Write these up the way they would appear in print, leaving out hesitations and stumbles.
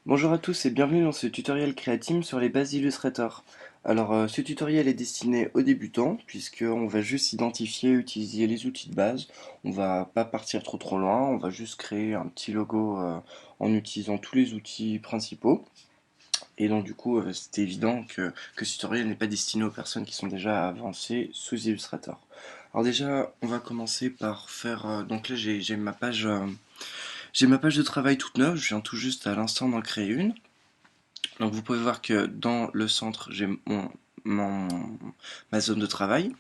Bonjour à tous et bienvenue dans ce tutoriel Creatim sur les bases d'Illustrator. Ce tutoriel est destiné aux débutants puisqu'on va juste identifier et utiliser les outils de base. On va pas partir trop loin, on va juste créer un petit logo en utilisant tous les outils principaux. Et donc du coup, c'est évident que ce tutoriel n'est pas destiné aux personnes qui sont déjà avancées sous Illustrator. Alors déjà, on va commencer par faire... donc là, j'ai ma page de travail toute neuve, je viens tout juste à l'instant d'en créer une. Donc vous pouvez voir que dans le centre, j'ai mon- ma zone de travail.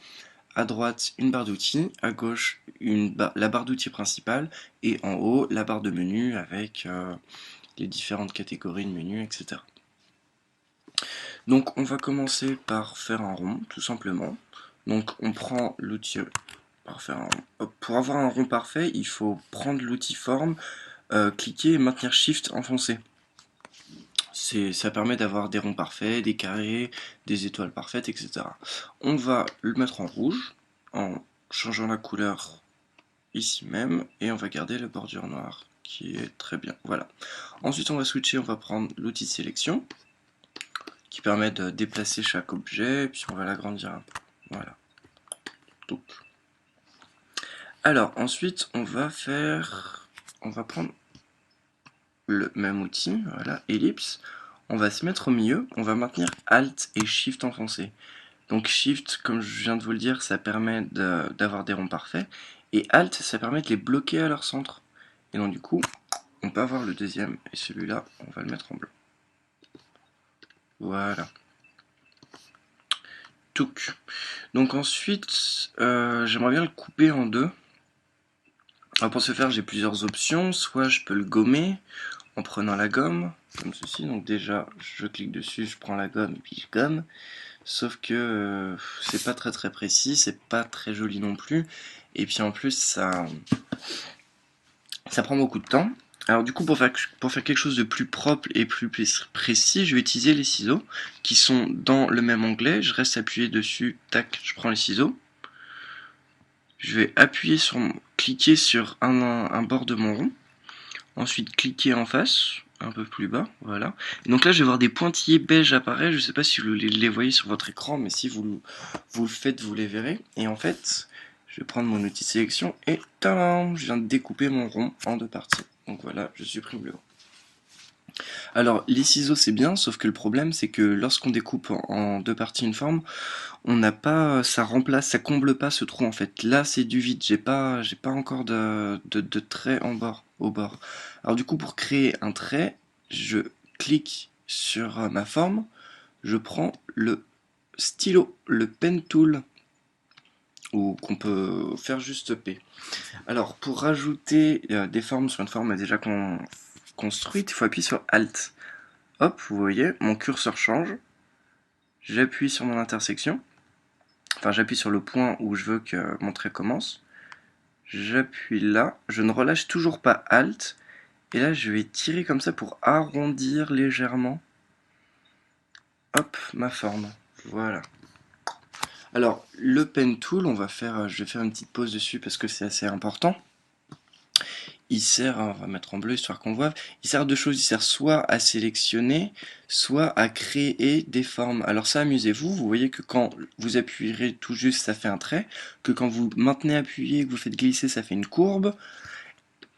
À droite, une barre d'outils. À gauche, la barre d'outils principale. Et en haut, la barre de menu avec les différentes catégories de menus, etc. Donc on va commencer par faire un rond, tout simplement. Donc on prend l'outil pour faire un rond. Pour avoir un rond parfait, il faut prendre l'outil forme, cliquer et maintenir Shift enfoncé. Ça permet d'avoir des ronds parfaits, des carrés, des étoiles parfaites, etc. On va le mettre en rouge en changeant la couleur ici même et on va garder la bordure noire qui est très bien. Voilà. Ensuite on va switcher, on va prendre l'outil de sélection qui permet de déplacer chaque objet et puis on va l'agrandir un peu. Voilà. Donc. Alors ensuite on va prendre le même outil, voilà, ellipse. On va se mettre au milieu, on va maintenir Alt et Shift enfoncé. Donc Shift, comme je viens de vous le dire, ça permet d'avoir des ronds parfaits. Et Alt, ça permet de les bloquer à leur centre. Et donc du coup, on peut avoir le deuxième. Et celui-là, on va le mettre en blanc. Voilà. Touc. Donc ensuite, j'aimerais bien le couper en deux. Alors pour ce faire, j'ai plusieurs options. Soit je peux le gommer en prenant la gomme, comme ceci. Donc déjà, je clique dessus, je prends la gomme et puis je gomme. Sauf que c'est pas très précis, c'est pas très joli non plus. Et puis en plus, ça prend beaucoup de temps. Alors du coup, pour faire quelque chose de plus propre et plus précis, je vais utiliser les ciseaux qui sont dans le même onglet. Je reste appuyé dessus, tac, je prends les ciseaux. Je vais cliquer sur un bord de mon rond. Ensuite, cliquer en face, un peu plus bas, voilà. Et donc là, je vais voir des pointillés beige apparaître. Je ne sais pas si vous les voyez sur votre écran, mais si vous le faites, vous les verrez. Et en fait, je vais prendre mon outil de sélection et tadam, je viens de découper mon rond en deux parties. Donc voilà, je supprime le rond. Alors, les ciseaux, c'est bien, sauf que le problème, c'est que lorsqu'on découpe en deux parties une forme, on n'a pas, ça remplace, ça comble pas ce trou en fait. Là, c'est du vide. J'ai pas encore de trait au bord. Alors du coup, pour créer un trait, je clique sur ma forme, je prends le stylo, le pen tool, ou qu'on peut faire juste P. Alors, pour rajouter des formes sur une forme déjà construite, il faut appuyer sur Alt. Hop, vous voyez, mon curseur change. J'appuie sur mon intersection. Enfin, j'appuie sur le point où je veux que mon trait commence. J'appuie là. Je ne relâche toujours pas Alt. Et là, je vais tirer comme ça pour arrondir légèrement. Hop, ma forme. Voilà. Alors, le pen tool, je vais faire une petite pause dessus parce que c'est assez important. Il sert, on va mettre en bleu histoire qu'on voit, il sert à deux choses, il sert soit à sélectionner, soit à créer des formes. Alors ça, amusez-vous, vous voyez que quand vous appuyerez tout juste, ça fait un trait, que quand vous maintenez appuyé, que vous faites glisser, ça fait une courbe,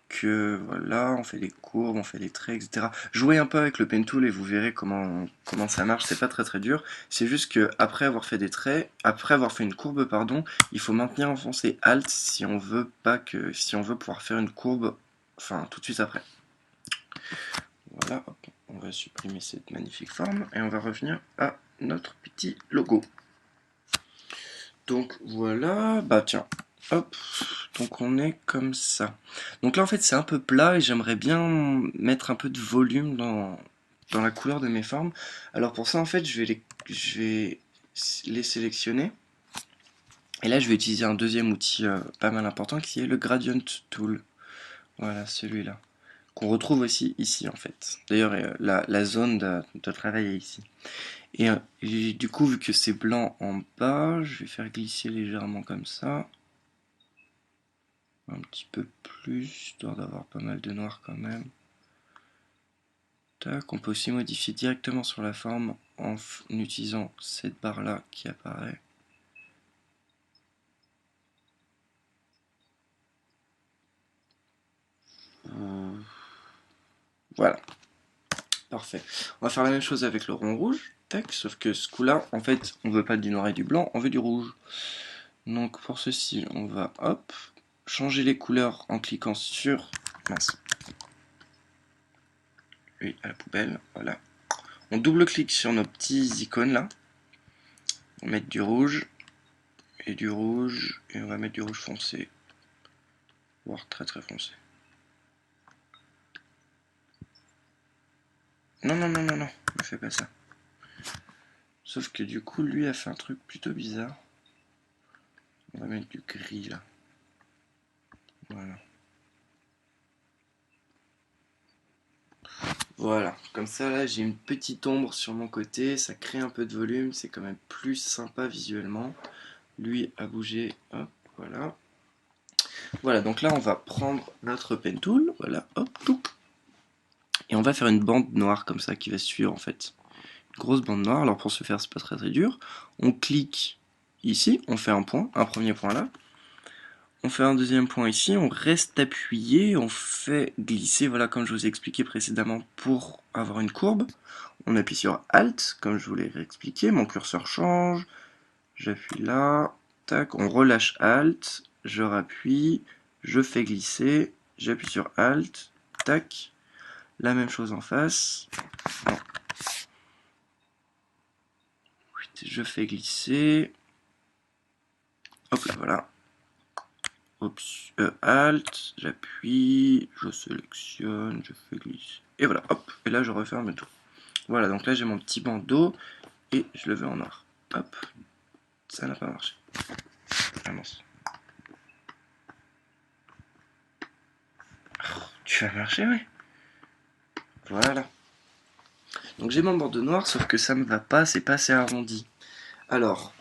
que voilà, on fait des courbes, on fait des traits, etc. Jouez un peu avec le pen tool et vous verrez comment ça marche, c'est pas très dur, c'est juste que après avoir fait des traits, après avoir fait une courbe, pardon, il faut maintenir enfoncé Alt si on veut pouvoir faire une courbe, enfin tout de suite après. Voilà, hop, on va supprimer cette magnifique forme et on va revenir à notre petit logo. Donc voilà, bah tiens, hop, donc on est comme ça. Donc là en fait c'est un peu plat et j'aimerais bien mettre un peu de volume dans la couleur de mes formes. Alors pour ça en fait je vais les sélectionner. Et là je vais utiliser un deuxième outil pas mal important qui est le Gradient Tool. Voilà celui-là. Qu'on retrouve aussi ici en fait. D'ailleurs la zone de travail est ici. Et du coup vu que c'est blanc en bas, je vais faire glisser légèrement comme ça. Un petit peu plus, histoire d'avoir pas mal de noir quand même. Tac, on peut aussi modifier directement sur la forme en utilisant cette barre là qui apparaît. Voilà, parfait. On va faire la même chose avec le rond rouge, tac, sauf que ce coup-là, en fait, on veut pas du noir et du blanc, on veut du rouge. Donc pour ceci, on va, hop, changer les couleurs en cliquant sur... Mince. Oui, à la poubelle, voilà. On double-clique sur nos petits icônes là. On va mettre du rouge, et on va mettre du rouge foncé, voire très très foncé. Non, non, non, non, non, ne fais pas ça. Sauf que du coup, lui a fait un truc plutôt bizarre. On va mettre du gris là. Voilà. Voilà, comme ça là j'ai une petite ombre sur mon côté, ça crée un peu de volume, c'est quand même plus sympa visuellement. Lui a bougé, hop, voilà. Voilà, donc là on va prendre notre pen tool, voilà, hop, toup. Et on va faire une bande noire comme ça qui va suivre en fait. Une grosse bande noire, alors pour ce faire c'est pas très très dur. On clique ici, on fait un point, un premier point là. On fait un deuxième point ici, on reste appuyé, on fait glisser, voilà comme je vous ai expliqué précédemment pour avoir une courbe. On appuie sur Alt, comme je vous l'ai expliqué, mon curseur change, j'appuie là, tac, on relâche Alt, je rappuie, je fais glisser, j'appuie sur Alt, tac, la même chose en face, non. Je fais glisser, hop là, voilà. Alt, j'appuie, je sélectionne, je fais glisser. Et voilà, hop, et là je referme tout. Voilà, donc là j'ai mon petit bandeau et je le veux en noir. Hop, ça n'a pas marché. Ah mince. Oh, tu vas marcher, ouais. Voilà. Donc j'ai mon bandeau noir, sauf que ça me va pas, c'est pas assez arrondi. Alors,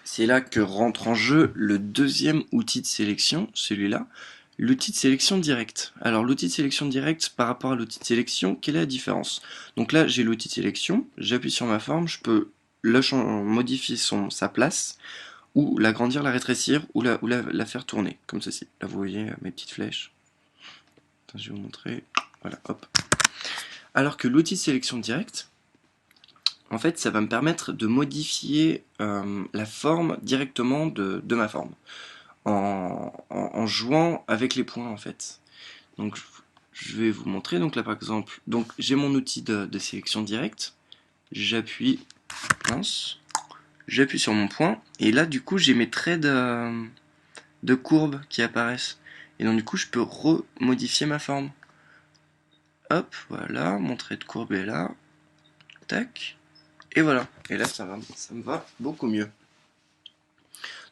c'est là que rentre en jeu le deuxième outil de sélection, celui-là, l'outil de sélection direct. Alors l'outil de sélection direct par rapport à l'outil de sélection, quelle est la différence? Donc là j'ai l'outil de sélection, j'appuie sur ma forme, je peux modifier sa place, ou l'agrandir, la rétrécir, ou la faire tourner, comme ceci. Là vous voyez mes petites flèches. Attends, je vais vous montrer. Voilà, hop. Alors que l'outil de sélection direct, en fait, ça va me permettre de modifier la forme directement de ma forme, en jouant avec les points en fait. Donc je vais vous montrer, donc là par exemple, donc j'ai mon outil de sélection directe, j'appuie, j'appuie sur mon point, et là du coup j'ai mes traits de courbe qui apparaissent. Et donc du coup je peux remodifier ma forme. Hop, voilà, mon trait de courbe est là, tac, et voilà. Et là ça me va beaucoup mieux.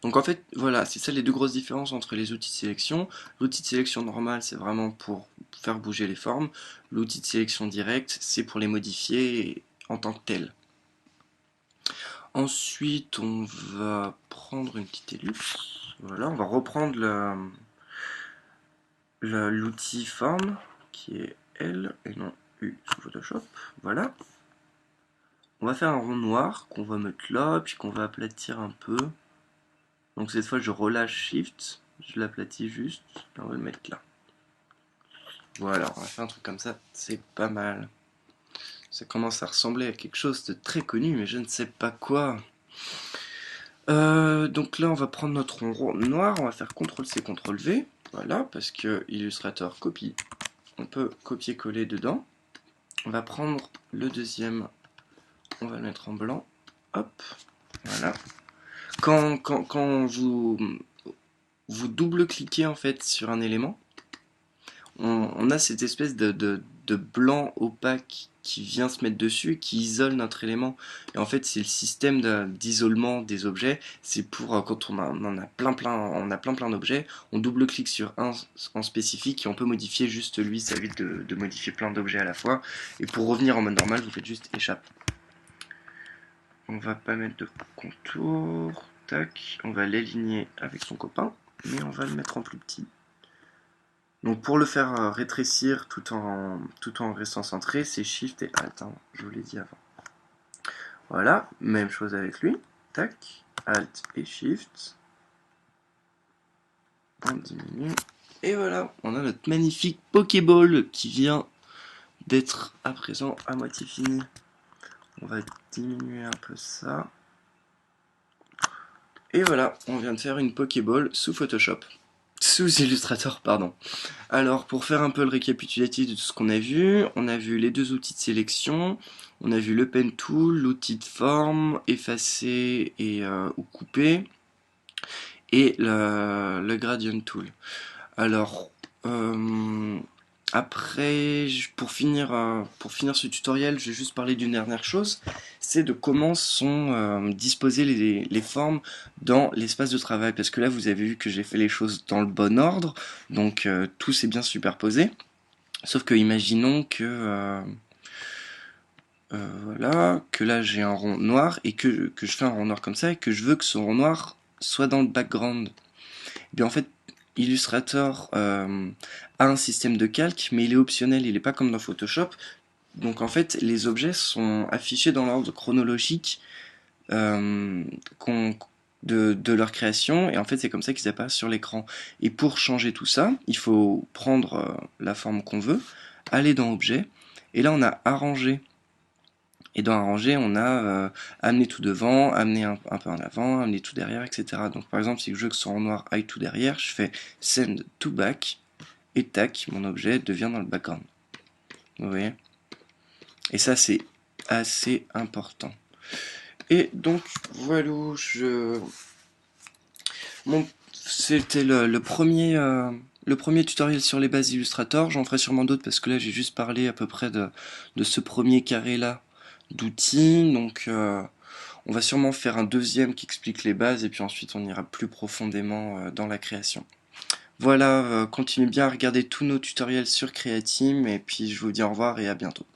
Donc en fait, voilà, c'est ça les deux grosses différences entre les outils de sélection. L'outil de sélection normal, c'est vraiment pour faire bouger les formes. L'outil de sélection direct, c'est pour les modifier en tant que tel. Ensuite, on va prendre une petite ellipse. Voilà, on va reprendre l'outil forme, qui est L et non U sous Photoshop. Voilà. On va faire un rond noir qu'on va mettre là, puis qu'on va aplatir un peu. Donc cette fois, je relâche Shift, je l'aplatis juste, et on va le mettre là. Voilà, on va faire un truc comme ça, c'est pas mal. Ça commence à ressembler à quelque chose de très connu, mais je ne sais pas quoi. Donc là, on va prendre notre rond noir, on va faire CTRL-C, CTRL-V. Voilà, parce que Illustrator copie. On peut copier-coller dedans. On va prendre le deuxième, on va le mettre en blanc. Hop, voilà. Quand vous double-cliquez en fait sur un élément, on a cette espèce de blanc opaque qui vient se mettre dessus et qui isole notre élément. Et en fait, c'est le système d'isolement des objets. C'est pour quand on a plein d'objets, on double-clique sur un en spécifique et on peut modifier juste lui. Ça évite de modifier plein d'objets à la fois. Et pour revenir en mode normal, vous faites juste échappe. On va pas mettre de contour. Tac. On va l'aligner avec son copain, mais on va le mettre en plus petit. Donc pour le faire rétrécir tout en restant centré, c'est Shift et Alt, hein, je vous l'ai dit avant. Voilà, même chose avec lui. Tac, Alt et Shift. On diminue. Et voilà, on a notre magnifique Pokéball qui vient d'être à présent à moitié fini. On va diminuer un peu ça. Et voilà, on vient de faire une Pokéball sous Photoshop. Sous Illustrator, pardon. Alors, pour faire un peu le récapitulatif de tout ce qu'on a vu les deux outils de sélection, on a vu le Pen Tool, l'outil de forme, effacer et ou couper, et le Gradient Tool. Alors, après, pour finir ce tutoriel, je vais juste parler d'une dernière chose, c'est de comment sont disposées les formes dans l'espace de travail. Parce que là, vous avez vu que j'ai fait les choses dans le bon ordre, donc tout s'est bien superposé. Sauf que imaginons voilà, que là j'ai un rond noir et que je fais un rond noir comme ça et que je veux que ce rond noir soit dans le background. Et bien en fait, Illustrator a un système de calque, mais il est optionnel, il n'est pas comme dans Photoshop. Donc en fait, les objets sont affichés dans l'ordre chronologique euh, qu'on- de leur création, et en fait c'est comme ça qu'ils apparaissent sur l'écran. Et pour changer tout ça, il faut prendre la forme qu'on veut, aller dans Objet, et là on a Arranger. Et dans Arranger, on a amener tout devant, amener un peu en avant, amener tout derrière, etc. Donc par exemple, si je veux que ce soit en noir aille tout derrière, je fais Send to back, et tac, mon objet devient dans le background. Vous voyez? Et ça, c'est assez important. Et donc, voilà, c'était le premier tutoriel sur les bases Illustrator. J'en ferai sûrement d'autres parce que là, j'ai juste parlé à peu près de ce premier carré-là d'outils. Donc, on va sûrement faire un deuxième qui explique les bases et puis ensuite, on ira plus profondément dans la création. Voilà, continuez bien à regarder tous nos tutoriels sur Createam et puis je vous dis au revoir et à bientôt.